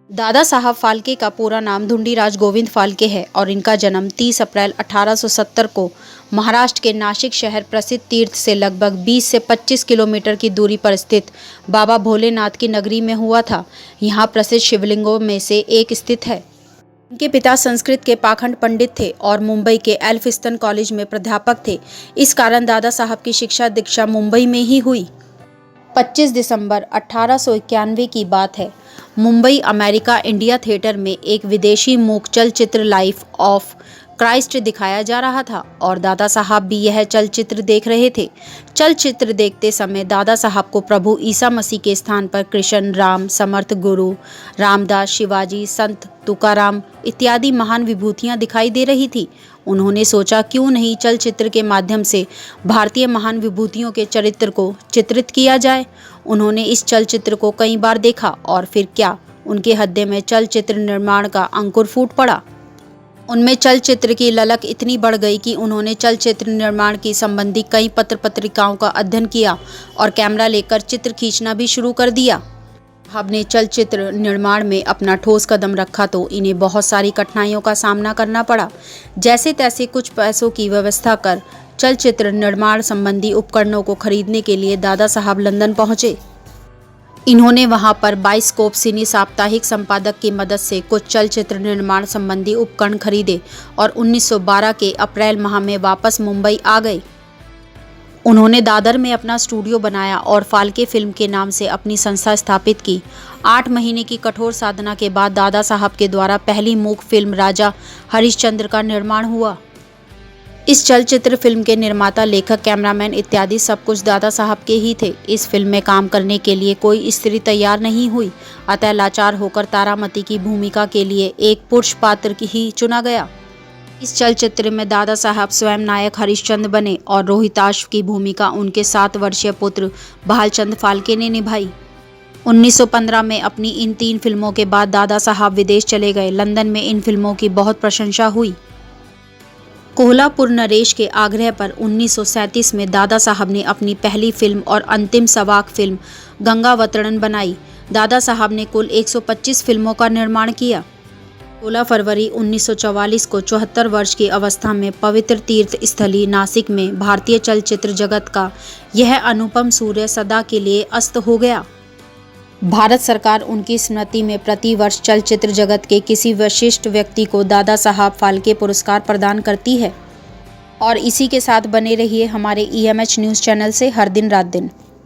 दादा साहब फाल्के का पूरा नाम धुंडीराज गोविंद फाल्के है और इनका जन्म 30 अप्रैल 1870 को महाराष्ट्र के नासिक शहर प्रसिद्ध तीर्थ से लगभग 20 से 25 किलोमीटर की दूरी पर स्थित बाबा भोलेनाथ की नगरी में हुआ था। यहाँ प्रसिद्ध शिवलिंगों में से एक स्थित है। इनके पिता संस्कृत के पाखंड पंडित थे और मुंबई के एल्फिंस्टन कॉलेज में प्राध्यापक थे। इस कारण दादा साहब की शिक्षा दीक्षा मुंबई में ही हुई। 25 दिसंबर 1891 की बात है। मुंबई अमेरिका इंडिया थिएटर में एक विदेशी मूक चलचित्र लाइफ ऑफ क्राइस्ट दिखाया जा रहा था और दादा साहब भी यह चलचित्र देख रहे थे। चलचित्र देखते समय दादा साहब को प्रभु ईसा मसीह के स्थान पर कृष्ण, राम, समर्थ गुरु रामदास, शिवाजी, संत तुकाराम इत्यादि महान विभूतियां दिखाई दे रही थी। उन्होंने सोचा क्यों नहीं चलचित्र के माध्यम से भारतीय महान विभूतियों के चरित्र को चित्रित किया जाए। उन्होंने इस चलचित्र को कई बार देखा और फिर क्या, उनके हृदय में चलचित्र निर्माण का अंकुर फूट पड़ा। उनमें चलचित्र की ललक इतनी बढ़ गई कि उन्होंने चलचित्र निर्माण की संबंधी कई पत्र पत्रिकाओं का अध्ययन किया और कैमरा लेकर चित्र खींचना भी शुरू कर दिया। साहब ने चलचित्र निर्माण में अपना ठोस कदम रखा तो इन्हें बहुत सारी कठिनाइयों का सामना करना पड़ा। जैसे तैसे कुछ पैसों की व्यवस्था कर चलचित्र निर्माण संबंधी उपकरणों को खरीदने के लिए दादा साहब लंदन पहुंचे। इन्होंने वहां पर बाइस्कोप सिनी साप्ताहिक संपादक की मदद से कुछ चलचित्र निर्माण संबंधी उपकरण खरीदे और 1912 के अप्रैल माह में वापस मुंबई आ गए। उन्होंने दादर में अपना स्टूडियो बनाया और फाल्के फिल्म के नाम से अपनी संस्था स्थापित की। 8 महीने की कठोर साधना के बाद दादा साहब के द्वारा पहली मूक फिल्म राजा हरिश्चंद्र का निर्माण हुआ। इस चलचित्र फिल्म के निर्माता, लेखक, कैमरामैन इत्यादि सब कुछ दादा साहब के ही थे। इस फिल्म में काम करने के लिए कोई स्त्री तैयार नहीं हुई, अतः लाचार होकर तारामती की भूमिका के लिए एक पुरुष पात्र ही चुना गया। इस चलचित्र में दादा साहब स्वयं नायक हरिश्चंद्र बने और रोहिताश की भूमिका उनके 7 वर्षीय पुत्र भालचंद फाल्के ने निभाई। 1915 में अपनी इन 3 फिल्मों के बाद दादा साहब विदेश चले गए। लंदन में इन फिल्मों की बहुत प्रशंसा हुई। कोल्हापुर नरेश के आग्रह पर 1937 में दादा साहब ने अपनी पहली फिल्म और अंतिम सवाक फिल्म गंगावतरण बनाई। दादा साहब ने कुल 125 फिल्मों का निर्माण किया। 16 फरवरी 1944 को 74 वर्ष की अवस्था में पवित्र तीर्थ स्थली नासिक में भारतीय चलचित्र जगत का यह अनुपम सूर्य सदा के लिए अस्त हो गया। भारत सरकार उनकी स्मृति में प्रति वर्ष चलचित्र जगत के किसी विशिष्ट व्यक्ति को दादा साहब फाल्के पुरस्कार प्रदान करती है। और इसी के साथ बने रहिए हमारे EMH न्यूज़ चैनल से हर दिन रात दिन।